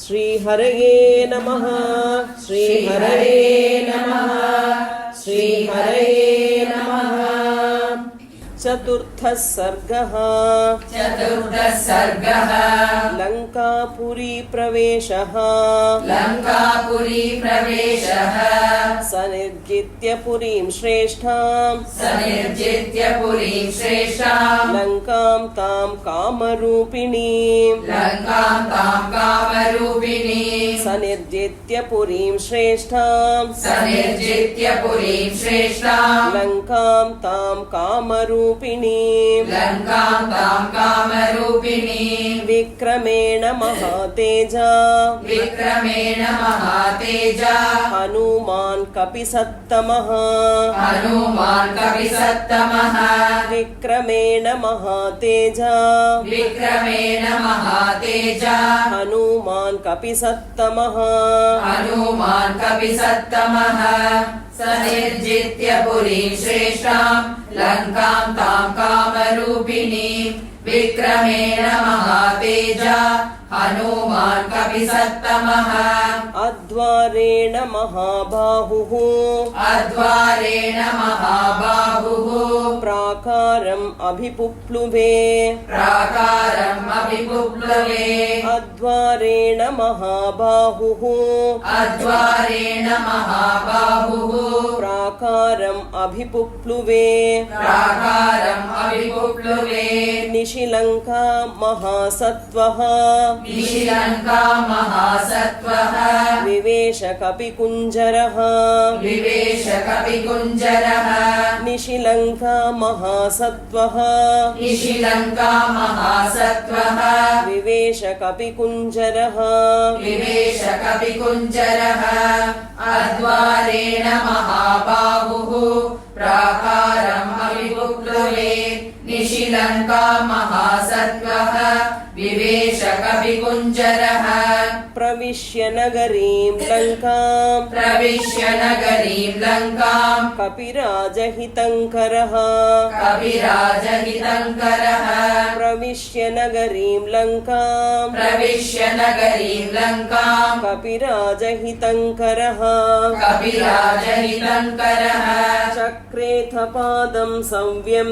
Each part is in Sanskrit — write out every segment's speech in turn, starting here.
श्रीहरये नमः श्रीहरये नमः श्रीहरये नमः। चतुर्थः सर्गः लंकापुरी प्रवेशः स निर्जित्य पुरीं श्रेष्ठां लंकां तां कामरूपिणीं स निर्जित्य पुरीं श्रेष्ठां लंकां तां कामरूपिणीं विक्रमेण महातेजा हनुमान् कपिसत्तमः विक्रमेण महातेजा हनुमान् कपिसत्तमः स निर्जित्य पुरीं श्रेष्ठां लंकां तां कामरूपिणीं विक्रमेण महातेजा हनुमान् कपिसत्तमः अद्वारेण महाबाहुः प्राकारम् अभिपुप्लुवे अद्वारेण महाबाहुः प्राकारम् अभिपुप्लुवे निशिलंका महासत्त्वः विवेश कपिकुञ्जरः निशिलंका महासत्त्वः विवेश कपिकुञ्जरः अद्वारेण महाबाहुः प्राकारम् अभिपुप्लुवे निशिलंका महासत्त्वः विवेश कपिकुञ्जरः प्रविश्य नगरीं लंकां कपिराजहितङ्करः प्रविश्य नगरीं लंकां कपिराजहितङ्करः चक्रेथ पादं सव्यं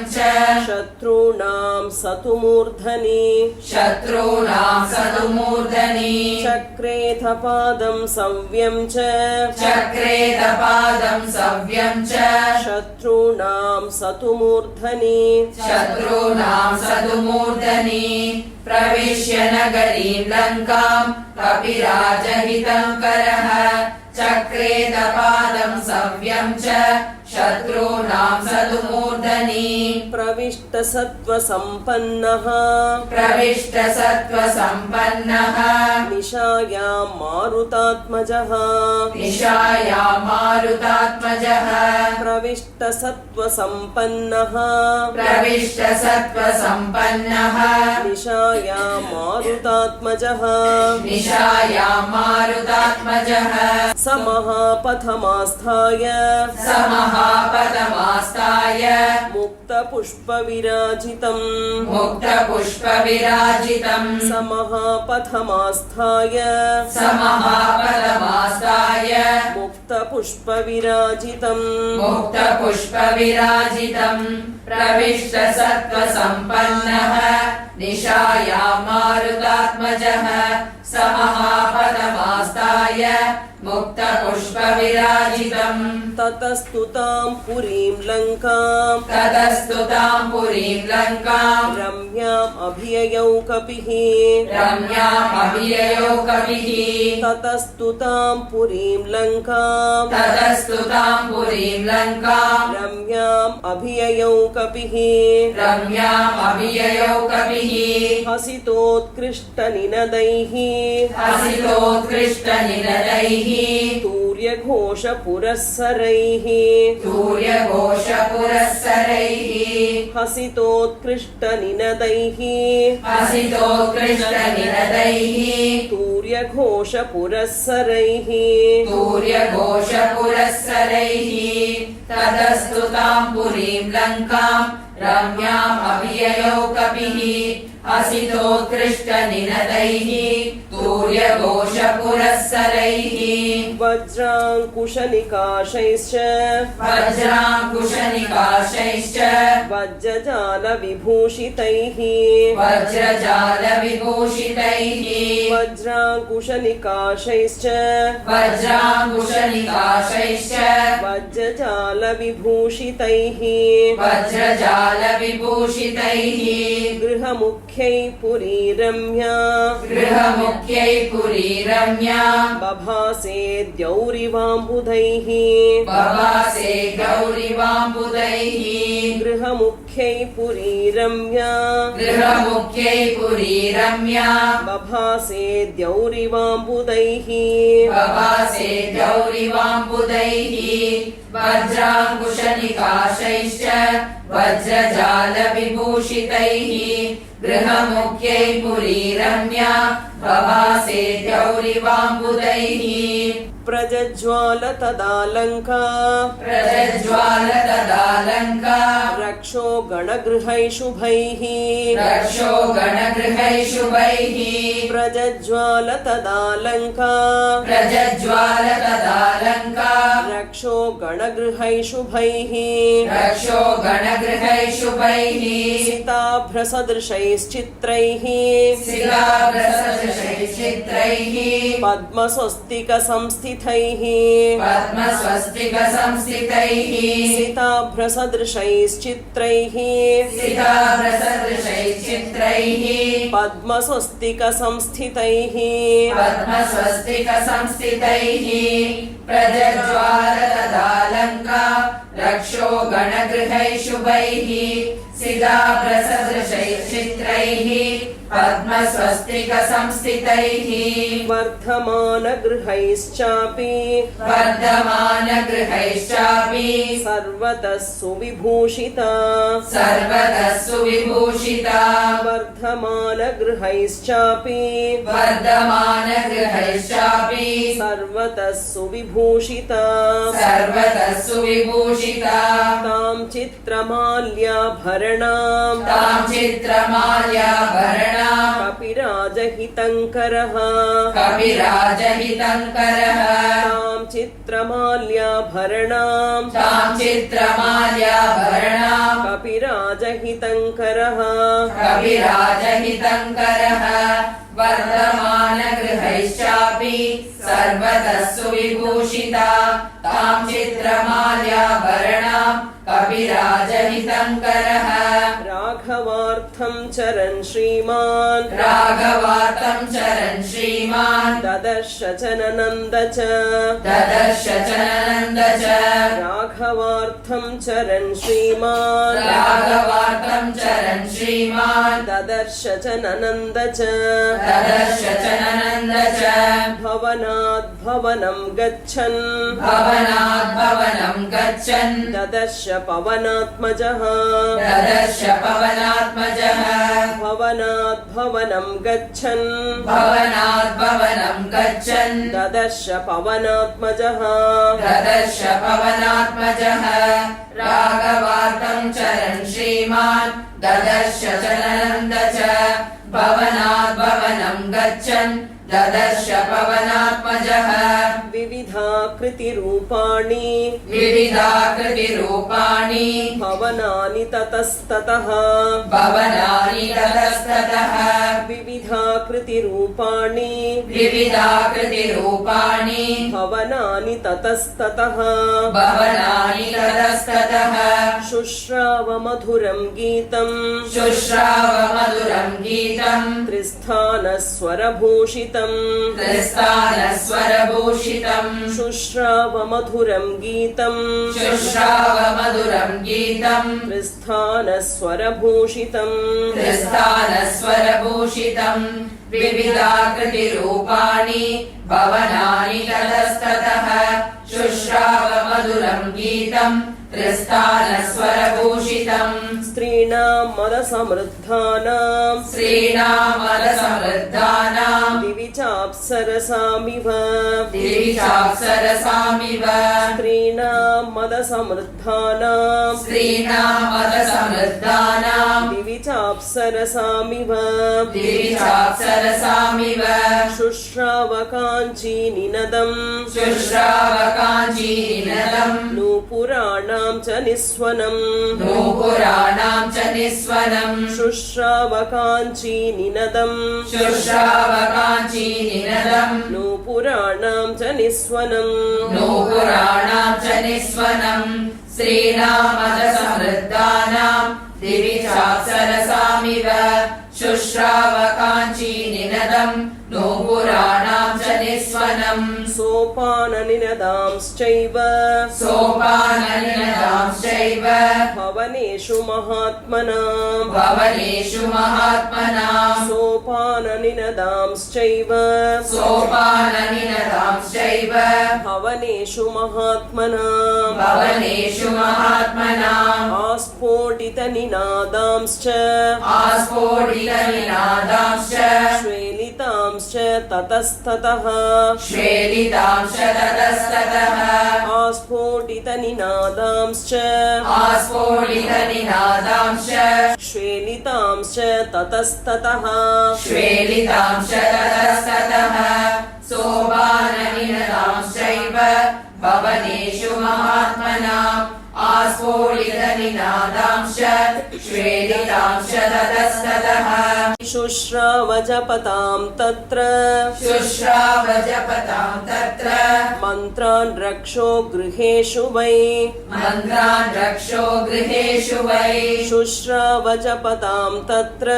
च शत्रूणां सतुमूर्धनि चक्रेथ पादं सव्यं च शत्रूणां सतुमूर्धनि प्रविश्य नगरीं लंकां कपिराजहितङ्करः चक्रेदपादं सव्यं च शत्रूणां सतुमूर्धनि प्रविष्टसत्त्वसम्पन्नः निशायां मारुतात्मजः प्रविष्टसत्त्वसम्पन्नः निशायां मारुतात्मजः स महापथमास्थाय मुक्तपुष्पविराजितं स महापथमास्थाय मुक्तपुष्पविराजितं प्रविष्ट सत्त्वसम्पन्नः निशायां मारुतात्मजः स महापदमास्ताय मुक्तपुष्पविराजितम् ततस्तु तां पुरीं लंकां रम्याम् अभिययौ कपिः ततस्तु तां पुरीं लंकां रम्याम् अभिययौ कपिः हसितोत्कृष्टनिनदैः तूर्यघोषपुरस्सरैः हसितोत्कृष्टनिनदैः तूर्यघोषपुरस्सरैः ततस्तु तां पुरीं लंकां रम्याम् अभिययौ कपिः हसितोत्कृष्टनिनदैः तूर्यघोषपुरःसरैः वज्राङ्कुशनिकाशैश्च वज्राङ्कुशनिकाशैश्च वज्रजालविभूषितैः वज्रजालविभूषितैः वज्राङ्कुशनिकाशैश्च वज्राङ्कुशनिकाशैश्च वज्रजालविभूषितैः वज्रजालविभूषितैः गृहमुख्यै पुरीरम्या गृहमुख्यै पुरीरम्या बभासे द्यौरिवाम्बुधैः बभासे गौरिवाम्बुदैः गृहमुख्यै पुरीरम्या गृहमुख्यै पुरीरम्या बभासे द्यौरिवाम्बुधैः बभासे गौरिवाम्बुदैः वज्राङ्कुशनिकाशैश्च वज्रजालविभूषितैः गृहमुख्यै पुरीरम्या बभासे गौरिवाम्बुदैः प्रज्ज्वाल तदालङ्का प्रज्ज्वाल तदालङ्का रक्षो गणगृहैशुभैः रक्षो गणगृहैशुभैः प्रज्ज्वाल तदालङ्का प्रज्ज्वाल तदालङ्का रक्षो गणगृहैशुभैः रक्षो गणगृहैशुभैः सिताभ्रसदृशैश्चित्रैः शिलाभ्रसदृशैश्चित्रैः पद्मस्वस्तिकसंस्थितैः पद्मस्वस्तिकसंस्थितैः सिताभ्रसदृशैश्चित्रैः सिताभ्रसदृशैश्चित्रैः पद्मस्वस्तिकसंस्थितैः पद्मस्वस्तिकसंस्थितैः प्रज्ज्वाल तदालङ्का रक्षो गणगृहैशुभैः सिताभ्रसदृशैश्चित्रैः पद्मस्वस्तिकसंस्थितैः वर्धमानगृहैश्चापि वर्धमानगृहैश्चापि सर्वतः सुविभूषिता सर्वतः सुविभूषिता वर्धमानगृहैश्चापि वर्धमानगृहैश्चापि सर्वतः सुविभूषिता सर्वतः सुविभूषिता तां चित्रमाल्याभरणां तां चित्रमाल्याभरणां कपिराजहितङ्करः कविराजहितङ्करः तां चित्रमाल्याभरणां तां चित्रमाल्याभरणां कपिराजहितङ्करः कविराजहितङ्करः वर्धमानगृहैश्चापि सर्वतः सुविभूषिता तां चित्रमाल्याभरणां कविराजहितङ्करः राघवार्थं चरन् श्रीमान् राघवार्थं चरन् श्रीमान् ददर्श च ननन्द च ददर्श च ननन्द च राघवार्थं चरन् श्रीमान् राघवार्थं चरन् श्रीमान् ददर्श च ननन्द च ददर्श च ननन्द च भवनात् भवनं गच्छन् भवनात् भवनं गच्छन् ददर्श पवनात्मजः ददर्श पवनात्मजः भवनात् भवनं गच्छन् भवनात् भवनं गच्छन् ददर्श पवनात्मजः ददर्श पवनात्मजः राघवार्थं चरन् श्रीमान् ददर्श च ननन्द च भवनात् भवनं गच्छन् ददर्श पवनात्मजः विविधाकृतिरूपाणि विविधाकृतिरूपाणि भवनानि ततस्ततः भवनानि ततस्ततः विविधाकृतिरूपाणि विविधाकृतिरूपाणि भवनानि ततस्ततः भवनानि ततस्ततः शुश्रावमधुरं गीतम् शुश्रावमधुरं गीतम् त्रिस्थानस्वरभूषितम् त्रिस्थानस्वरभूषितम् शुश्रावमधुरं गीतम् शुश्रावमधुरं गीतम् त्रिस्थानस्वरभूषितम् त्रिस्थानस्वरभूषितम् विविधाकृतिरूपाणि भवनानि ततस्ततः शुश्रावमधुरं गीतम् त्रिस्थानस्वरभूषितम् स्त्रीणां मदसमृद्धानां श्रीणामलसमृद्धानां दिवि चापि चाप्सरसामिव दिविचाप्सरसामिव स्त्रीणां मदसमृद्धानां स्त्रीणामदसमृद्धानां दिवि चाप्सरसामिव दिविचाप्सरसामिव शुश्रावकाञ्चीनिनदम् शुश्रावकाञ्चीनिनदम् नूपुराणां च निस्वनम् नूपुराणां च निस्वनम् शुश्रावकाञ्चीनिनदम् शुश्रावकाञ्चीनिनदम् नूपुराणां च निस्वनम् नूपुराणां च निस्वनम् स्त्रीणामदसमृद्धानां दिवि चाप्सरसामिव शुश्रावकाञ्चीनिनदम् नूपुराणां च निस्वनम् सोपाननिनदांश्चैव सोपाननिनदांश्चैव भवनेषु महात्मनां भवनेषु महात्मनां सोपाननिनदांश्चैव सोपाननिनदांश्चैव भवनेषु महात्मनां भवनेषु महात्मनाम् आस्फोटितनिनादांश्च आस्फोटितनिनादांश्च श्वेलितांश्च ततस्ततः श्वेलितांश्च ततस्ततः आस्फोटितनिनादांश्च आस्फोटितनिनादांश्च श्वेलितांश्च ततस्ततः श्वेलितांश्च ततस्ततः सोपाननिनदांश्चैव भवनेषु महात्मनाम् आस्फोटितनिनादांश्च श्वेलितांश्च ततस्ततः शुश्रावजपतां तत्र शुश्रावजपतां तत्र मन्त्रान् रक्षो गृहेषु वै मन्त्रान् रक्षो गृहेषु वै शुश्रावजपतां तत्र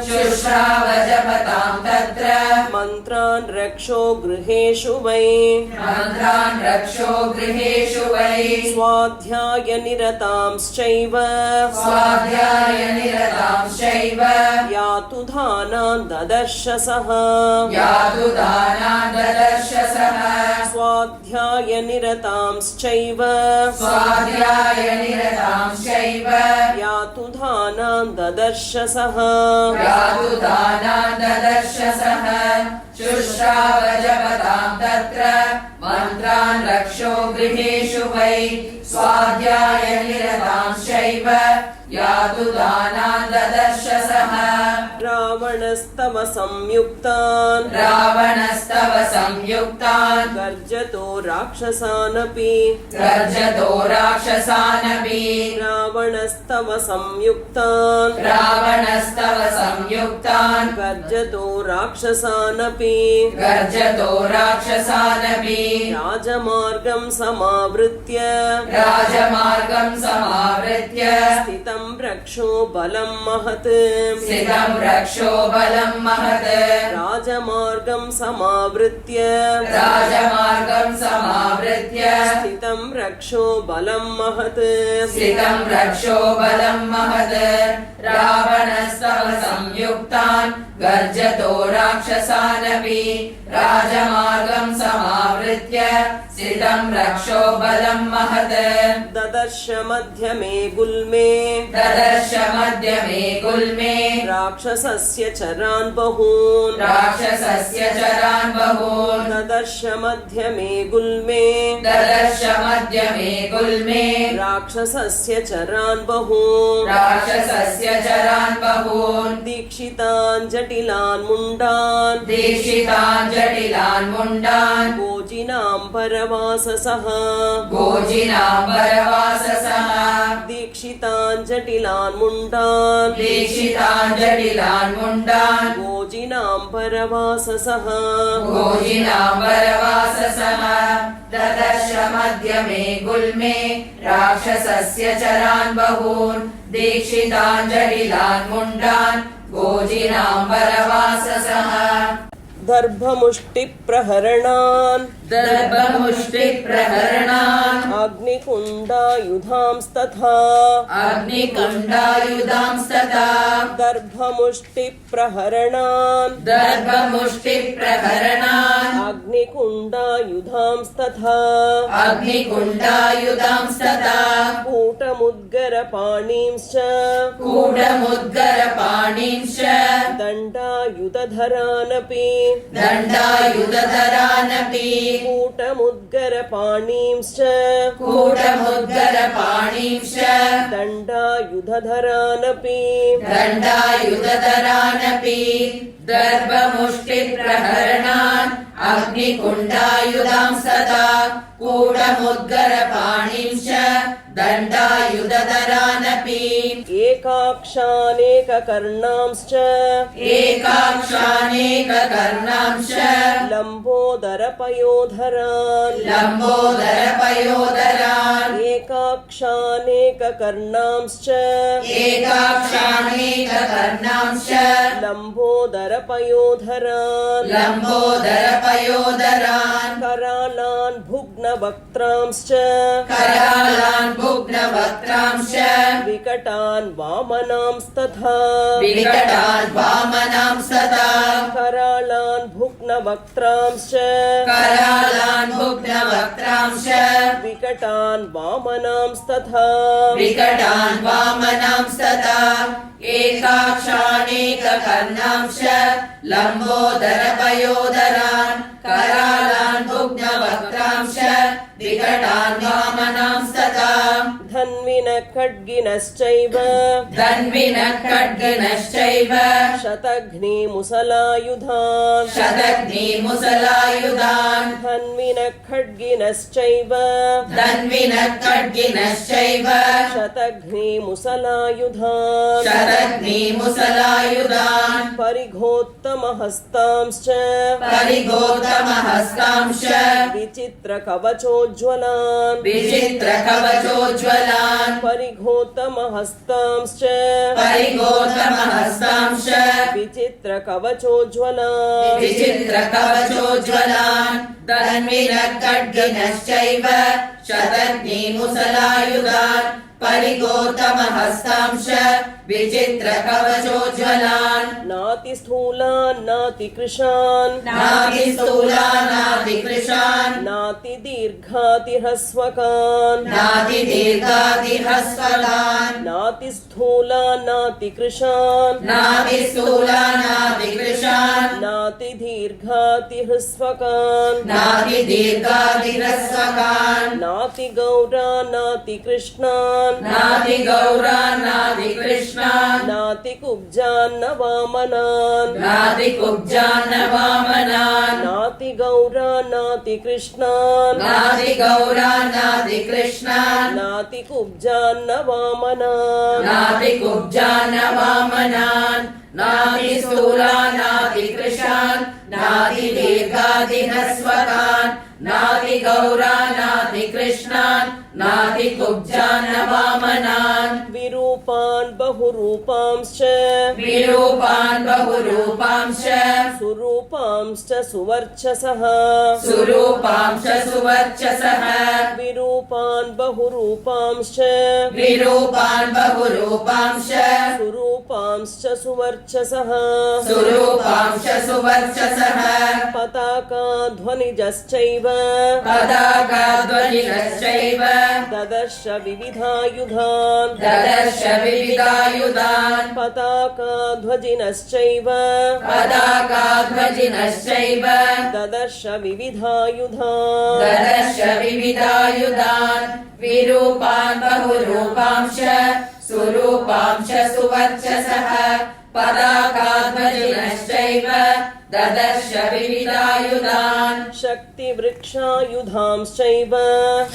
शुश्रावजपतां तत्र मन्त्रान् रक्षो गृहेषु वै मन्त्रान् रक्षो गृहेषु वै स्वाध्यायनिरतांश्चैव स्वाध्यायनिरतांश्चैव यातु दानान् ददर्शसः यातु दानान् ददर्शसः स्वाध्यायनिरतांश्चैव स्वाध्यायनिरतांश्चैव यातु दानान् ददर्शसः यातु दानान् ददर्शसः शुश्रावजपतां तत्र मन्त्रान् रक्षो गृहेषु वै स्वाध्यायनिरतांश्चैव यातु दानान् ददर्शसः रावणस्तव संयुक्तान् रावणस्तव संयुक्तान् गर्जतो राक्षसानपि गर्जतो राक्षसानपि रावणस्तव संयुक्तान् रावणस्तव संयुक्तान् गर्जतो राक्षसानपि गर्जतो राक्षसानपि राजमार्गं समावृत्य राजमार्गं समावृत्य स्थितं रक्षो बलं महत् स्थितं रक्षो बलं महत् राजमार्गं समावृत्य राजमार्गं समावृत्य स्थितं रक्षो बलं महत् स्थितं रक्षो बलं महत् रावणस्तव संयुक्तान् गर्जतो राक्षसानपि राजमार्गं समावृत्य स्थितं रक्षो बलं महत् ददर्श मध्यमे गुल्मे ददर्श मध्यमे गुल्मे राक्षसस्य चरान् बहून् राक्षसस्य चरान् बहून् ददर्श मध्यमे गुल्मे ददर्श मध्यमे गुल्मे राक्षसस्य चरान् बहून् राक्षसस्य चरान् बहून् दीक्षितान् जटिलान् मुण्डान् दीक्षितान् जटिलान् मुण्डान् गोजिनाम्बरवाससः गोजिनाम्बरवाससः दीक्षितान् जटिलान् मुण्डान् दीक्षितान् जटिलान् मुण्डान् गोजिनाम्बरवाससः गोजिनाम्बरवाससः ददर्श मध्यमे गुल्मे राक्षसस्य चरान् बहून् दीक्षितान् जटिलान् मुण्डान् गोजिनाम्बरवाससः दर्भमुष्टिप्रहरणान् दर्भमुष्टिप्रहरणान् अग्निकुण्डायुधांस्तथा अग्निकुण्डायुधांस्तथा दर्भमुष्टिप्रहरणान् दर्भमुष्टिप्रहरणान् अग्निकुण्डायुधांस्तथा अग्निकुण्डायुधांस्तथा कूटमुद्गरपाणींश्च कूटमुद्गरपाणींश्च दण्डायुधधरानपि दण्डायुधधरानपि कूटमुद्गरपाणींश्च कूटमुद्गरपाणींश्च दण्डायुधधरानपि दण्डायुधधरानपि दर्भमुष्टिप्रहरणान् अग्निकुण्डायुधांस्तथा कूटमुद्गरपाणींश्च दण्डायुधधरानपि एकाक्षानेककर्णांश्च एकाक्षानेककर्णांश्च लम्बोदरपयोधरान् लम्बोदरपयोधरान् एकाक्षानेककर्णांश्च एकाक्षानेककर्णांश्च लम्बोदरपयोधरान् लम्बोदरपयोधरान् करालान् भुग्नवक्त्रांश्च करालान् भुग्नवक्त्रांश्च विकटान् वामनांस्तथा विकटान् वामनांस्तथा करालान् भुग्नवक्त्रांश्च करालान् भुग्नवक्त्रांश्च विकटान् वामनांस्तथा विकटान् वामनांस्तथा एकाक्षानेककर्णांश्च लम्बोदरपयोधरान् करालान् भुग्नवक्त्रांश्च विकटान् वामनांस्तथा धन्विनः खड्गिनश्चैव धन्विनः खड्गिनश्चैव शतघ्निमुसलायुधान् शतघ्निमुसलायुधान् धन्विनः खड्गिनश्चैव धन्विनः खड्गिनश्चैव शतघ्निमुसलायुधान् शतघ्निमुसलायुधान् परिघोत्तमहस्तांश्च परिघोत्तमहस्तांश्च विचित्रकवचोज्ज्वलान् विचित्रकवचोज्ज्वलान् परिघोत्तमहस्तांश्च परिघोत्तमहस्तांश्च विचित्रकवचोज्ज्वलान् विचित्रकवचोज्ज्वलान् धन्विनः खड्गिनश्चैव शतघ्निमुसलायुधान् परिघोत्तमहस्तांश्च विचित्रकवचोज्ज्वलान् नातिस्थूलान् नातिकृशान् नातिस्थूलान् नातिकृशान् नातिदीर्घातिह्रस्वकान् नातिदीर्घातिह्रस्वकान् नातिस्थूलान् नातिकृशान् नातिस्थूलान् नातिकृशान् नातिदीर्घातिह्रस्वकान् नातिदीर्घातिह्रस्वकान् नातिगौरान् नातिकृष्णान् नातिगौरान् नातिकृष्णान् नातिकुब्जान्न वामनान् नातिकुब्जान्न वामनान् नातिगौरान् नातिकृष्णान् नातिगौरान् नातिकृष्णान् नातिकुब्जान्न वामनान् नातिकुब्जान्न वामनान् नातिस्थूलान् नातिकृशान् नातिदीर्घातिह्रस्वकान् नातिगौरान् नातिकृष्णान् नातिकुब्जान्न वामनान् विरूपान् बहुरूपांश्च विरूपान् बहुरूपांश्च सुरूपांश्च सुवर्चसः सुरूपांश्च सुवर्चसः विरूपान् बहुरूपांश्च विरूपान् बहुरूपांश्च सुरूपांश्च सुवर्चसः सुरूपांश्च सुवर्चसः पताकाध्वनिजश्चैव पताकाध्वनिनश्चैव ददर्श विविधायुधान् ददर्श विविधायुधान् पताकाध्वजिनश्चैव पताकाध्वजिनश्चैव ददर्श विविधायुधान् ददर्श विविधायुधान् विरूपान् बहुरूपांश्च सुरूपांश्च सुवर्चसः पताकाध्वजिनश्चैव ददर्श विविधायुधान् शक्तिवृक्षायुधांश्चैव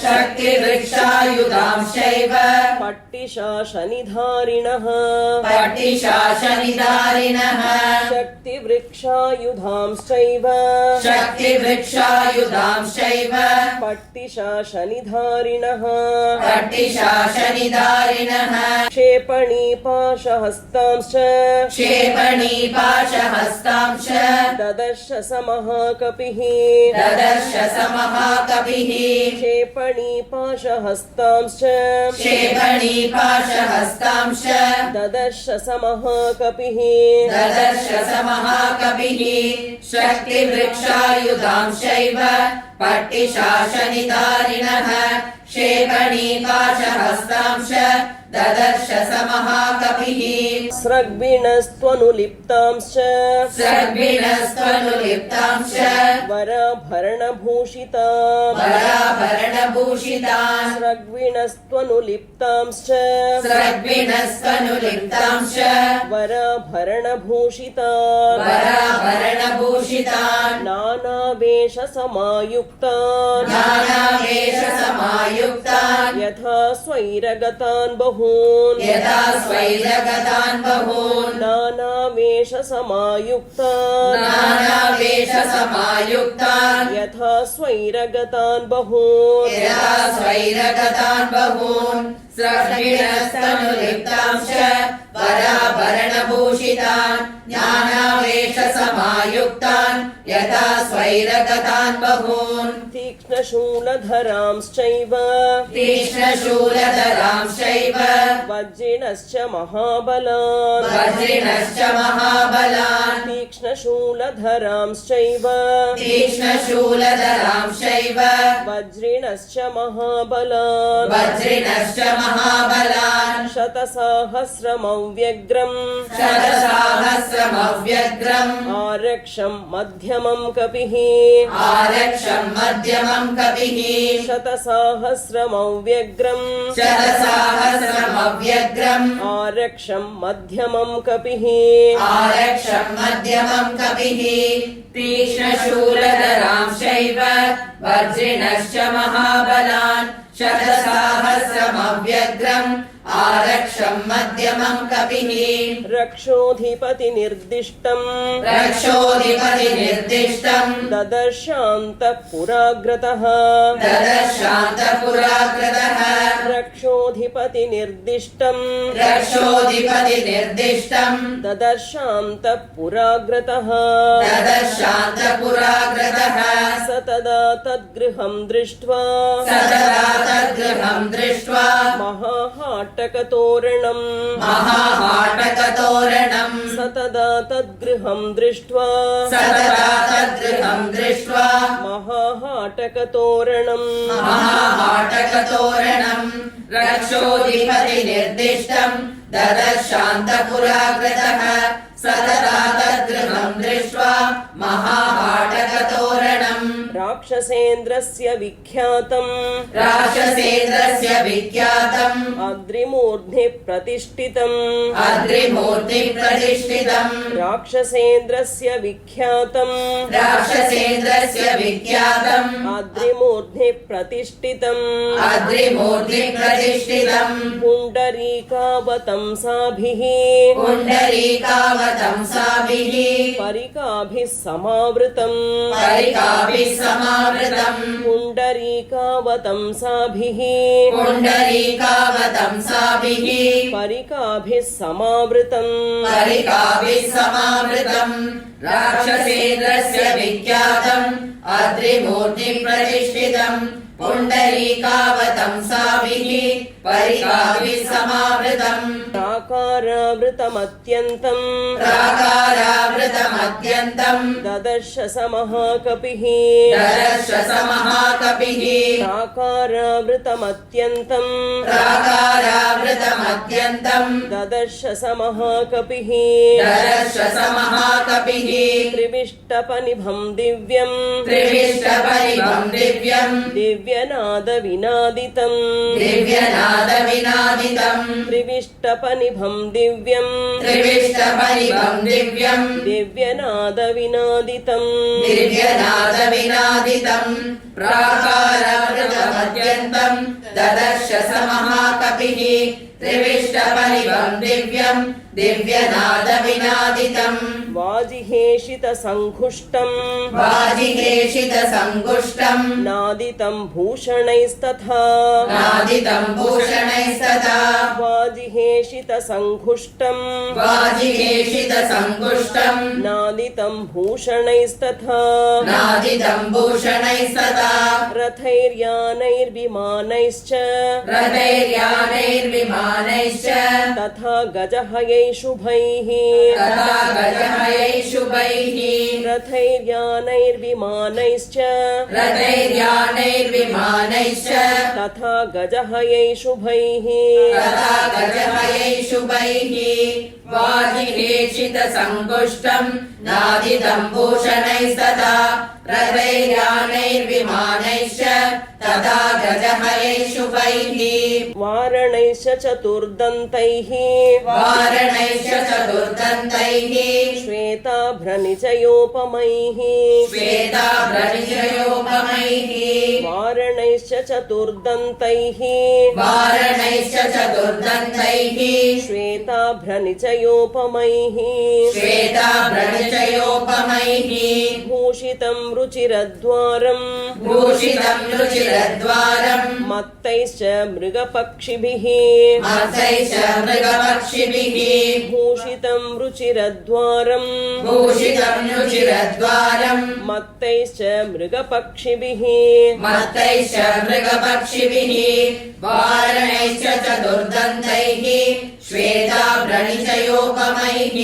शक्तिवृक्षायुधांश्चैव पट्टिशाशनिधारिणः पट्टिशाशनिधारिणः शक्तिवृक्षायुधांश्चैव शक्तिवृक्षायुधांश्चैव पट्टिशाशनिधारिणः पट्टिशाशनिधारिणः क्षेपणीपाशहस्तांश्च क्षेपणीपाशहस्तांश्च ददर्श स महाकपिः ददर्श स महाकविः क्षेपणीपाशहस्तांश्च क्षेपणीपाशहस्तांश्च ददर्श स महाकपिः ददर्श स महाकविः शक्तिवृक्षायुधांश्चैव पट्टिशासनिधारिणः क्षेपणीपाशहस्तांश्च ददर्श स महाकविः स्रग्विणस्त्वनुलिप्तांश्च स्रग्विणस्त्वनुलिप्तांश्च वराभरणभूषिताम् वराभरणभूषितान् स्रग्विणस्त्वनुलिप्तांश्च स्रग्विणस्त्वनुलिप्तांश्च वराभरणभूषितान् वराभरणभूषितान् नानावेशसमायुक्तान् नानावेशसमायुक्तान् यथा स्वैरगतान् बहून् यथा स्वैरगतान् बहून् नानावेशसमायुक्तान् नानावेशसमायुक्तान् यथा स्वैरगतान् बहून् यथा स्वैरगतान् बहून् स्रग्विणस्तनुलिप्तांश्च वराभरणभूषितान् नानावेशसमायुक्तान् यथा स्वैरगतान् बहून् तीक्ष्णशूलधरांश्चैव तीक्ष्णशूलधरांश्चैव वज्रिणश्च महाबलान् वज्रिणश्च महाबलान् तीक्ष्णशूलधरांश्चैव तीक्ष्णशूलधरांश्चैव वज्रिणश्च महाबलान् वज्रिणश्च महाबलान् शतसाहस्रमव्यग्रम् शतसाहस्रमव्यग्रम् आरक्षम् मध्यमम् कपिः आरक्षम् मध्यमम् कपिः शतसाहस्रमव्यग्रम् शतसाहस्रमव्यग्रम् आरक्षम् मध्यमम् कपिः आरक्षम् मध्यमम् कपिः तीक्ष्णशूलधरांश्चैव वज्रिणश्च महाबलान् शतसाहस्रमव्यग्रम् आरक्षम् मध्यमम् कपिः रक्षोऽधिपतिनिर्दिष्टम् रक्षोऽधिपतिनिर्दिष्टम् ददर्शान्तःपुराग्रतः ददर्शान्तपुराकृतः रक्षोऽधिपतिनिर्दिष्टम् रक्षोऽधिपतिनिर्दिष्टम् ददर्शान्तःपुराग्रतः ददर्शान्तपुराकृतः स तदा तद्गृहम् दृष्ट्वा सतता तद्गृहम् दृष्ट्वा महाहाटकतोरणम् महाहाटकतोरणम् स तदा तद्गृहम् दृष्ट्वा सतता तद्गृहम् दृष्ट्वा महाहाटकतोरणम् महाहाटकतोरणम् रक्षोऽधिपतिनिर्दिष्टम् ददर्शान्तपुराकृतः सतता तद्गृहम् दृष्ट्वा महाहाटकतोरणम् राक्षसेन्द्रस्य विख्यातम् राक्षसेन्द्रस्य विख्यातम् अद्रिमूर्ध्नि प्रतिष्ठितम् अद्रिमूर्तिप्रतिष्ठितम् राक्षसेन्द्रस्य विख्यातम् राक्षसेन्द्रस्य विख्यातम् अद्रिमूर्ध्नि प्रतिष्ठितम् अद्रिमूर्तिप्रतिष्ठितम् पुण्डरीकावतंसाभिः पुण्डरीकावतंसाभिः परिकाभिः समावृतम् परिकाभिः समावृतम् पुण्डरीकावतंसाभिः पुण्डरीकावतंसाभिः परिकाभिः समावृतम् परिकाभिः समावृतम् राक्षसेन्द्रस्य विख्यातम् अद्रिमूर्तिप्रतिष्ठितम् पुण्डरीकावतंसाभिः परिकाभिः समावृतम् प्राकारावृतमत्यन्तम् प्राकारावृतमत्यन्तम् ददर्श स महाकपिः ददर्श स महाकपिः प्राकारावृतमत्यन्तम् प्राकारावृतमत्यन्तम् ददर्श स महाकपिः ददर्श स महाकपिः त्रिविष्टपनिभम् दिव्यम् त्रिविष्टपरिभम् दिव्यम् दिव्यनादविनादितम् दिव्यनादविनादितम् त्रिविष्टपनिभम् दिव्यम् त्रिविष्टपरिभम् दिव्यम् दिव्यनादविनादितम् दिव्यनादविनादितम् प्राकारावृतमत्यन्तम् ददर्श स महाकपिः त्रिविष्टपरिभं दिव्यं दिव्यनादविनादितम् वाजिहेषितसङ्घुष्टम् वाजिहेषितसङ्गुष्टम् नादितं भूषणैस्तथा नादितं भूषणैस्तथा वाजिहेषितसङ्घुष्टम् वाजिहेषितसङ्गुष्टम् नादितं भूषणैस्तथा नादितं भूषणैस्तथा रथैर्यानैर्विमानैश्च रथैर्यानैर्विमानैश्च तथा गजहयैशुभैः तथा गजहयैशुभैः रथैर्यानैर्विमानैश्च रथैर्यानैर्विमानैश्च तथा गजहयैशुभैः तथा गजहयैशुभैः वाजिहेषितसङ्गुष्टम् नादितं भूषणैस्तथा रथैर्यानैर्विमानैश्च तथा गजहयैशुभैः वारणैश्च चतुर्दन्तैः वारणैश्च चतुर्दन्तैः श्वेताभ्रनिचयोपमैः श्वेताभ्रनिचयोपमैः वारणैश्च चतुर्दन्तैः वारणैश्च चतुर्दन्तैः श्वेताभ्रनिचयोपमैः श्वेताभ्रनिचयोपमैः भूषितं रुचिरद्वारम् भूषितं रुचिरद्वारम् मत्तैश्च मृगपक्षिभिः मत्सैश्च मृगपक्षिभिः भूषितं रुचिरद्वारम् भूषितं रुचिरद्वारम् मत्तैश्च मृगपक्षिभिः मत्तैश्च मृगपक्षिभिः वारणैश्च चतुर्दन्तैः श्वेताभ्रनिचयोपमैः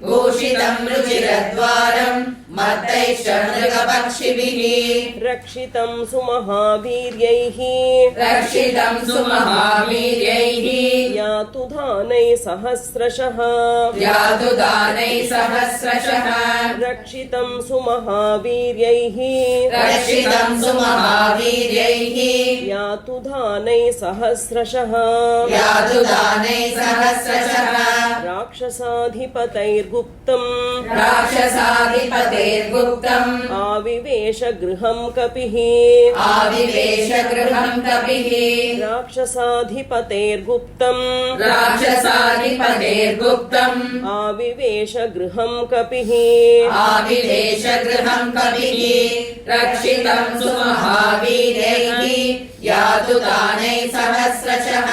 भूषितं रुचिरद्वारम् मत्तैश्च मृगपक्षिभिः रक्षितं सुमहावीर्यैः रक्षितं सुमहावीर्यैः यातु दानैः सहस्रशः यातु दानैः सहस्रशः रक्षितं सुमहावीर्यैः रक्षितं सुमहावीर्यैः यातु दानैः सहस्रशः यातु दानैः सहस्रशः राक्षसाधिपतैर्गुप्तम् राक्षसाधिपतेर्गुप्तम् आविवेश गृहं कपिः आविवेश गृहं कपिः राक्षसाधिपतेर्गुप्तम् राक्षसाधिपतेर्गुप्तम् आविवेश गृहं कपिः आविवेश गृहं कपिः रक्षितं सुमहावीर्यैः यातु दानैः सहस्रशः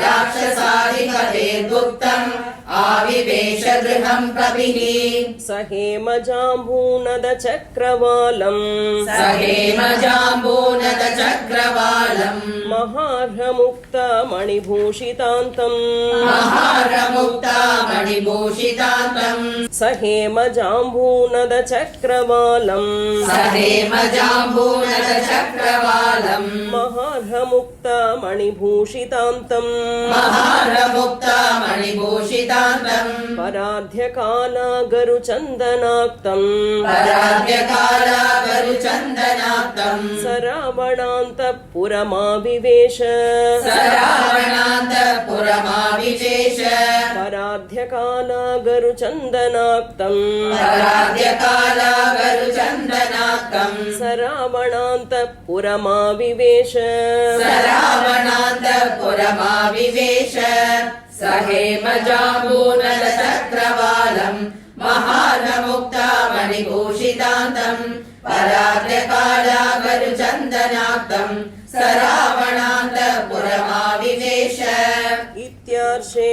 राक्षसाधिपतेर्गुप्तम् आविवेश गृहं कपिः स हेमजाम्बूनदचक्रवालम् सहेमजाम्बूनदचक्रवालम् महार्हमुक्तमणिभूषितान्तम् महारमुक्तामणिभूषितान्तम् स हेमजाम्बूनदचक्रवालम् सहेमजाम्बूनदचक्रवालम् महार्हमुक्तमणिभूषितान्तम् महारमुक्तामणिभूषितान्तम् पराध्यकालागरुचन्दनाक्तम् पराध्यकालागरुचन्दनाक्तम् सरावणान्तःपुरमाविवेश सरावणान्तःपुरमाविवेश पराध्यकालागरुचन्दनाक्तम् पराध्यकालागरुचन्दनाक्तम् सरावणान्तःपुरमाविवेश सरावणान्तःपुरमाविवेश सहेमजाम्बूनदचक्रवालम् महारमुक्तामणिभूषितान्तम् पराध्यकालागरुचन्दनाक्तम् सरावणान्तःपुरमाविवेश इत्यार्षे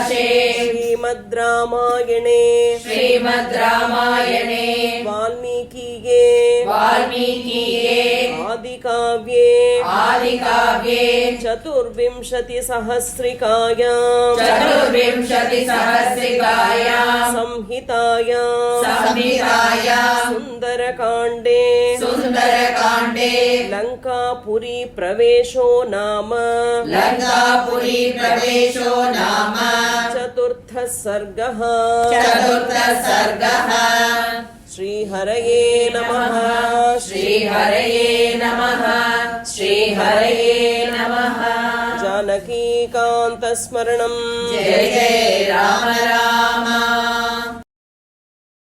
श्रीमद् रामायणे श्रीमद् रामायणे वाल्मीकिये आदिकाव्ये चतुर्विंशतिसहस्रिकायां संहितायां सुन्दरकाण्डे लङ्कापुरी प्रवेशो नाम चतुर्थः सर्गः श्रीहरये नमः श्रीहरये नमः श्रीहरये नमः जानकीकान्तस्मरणम् जय जय राम राम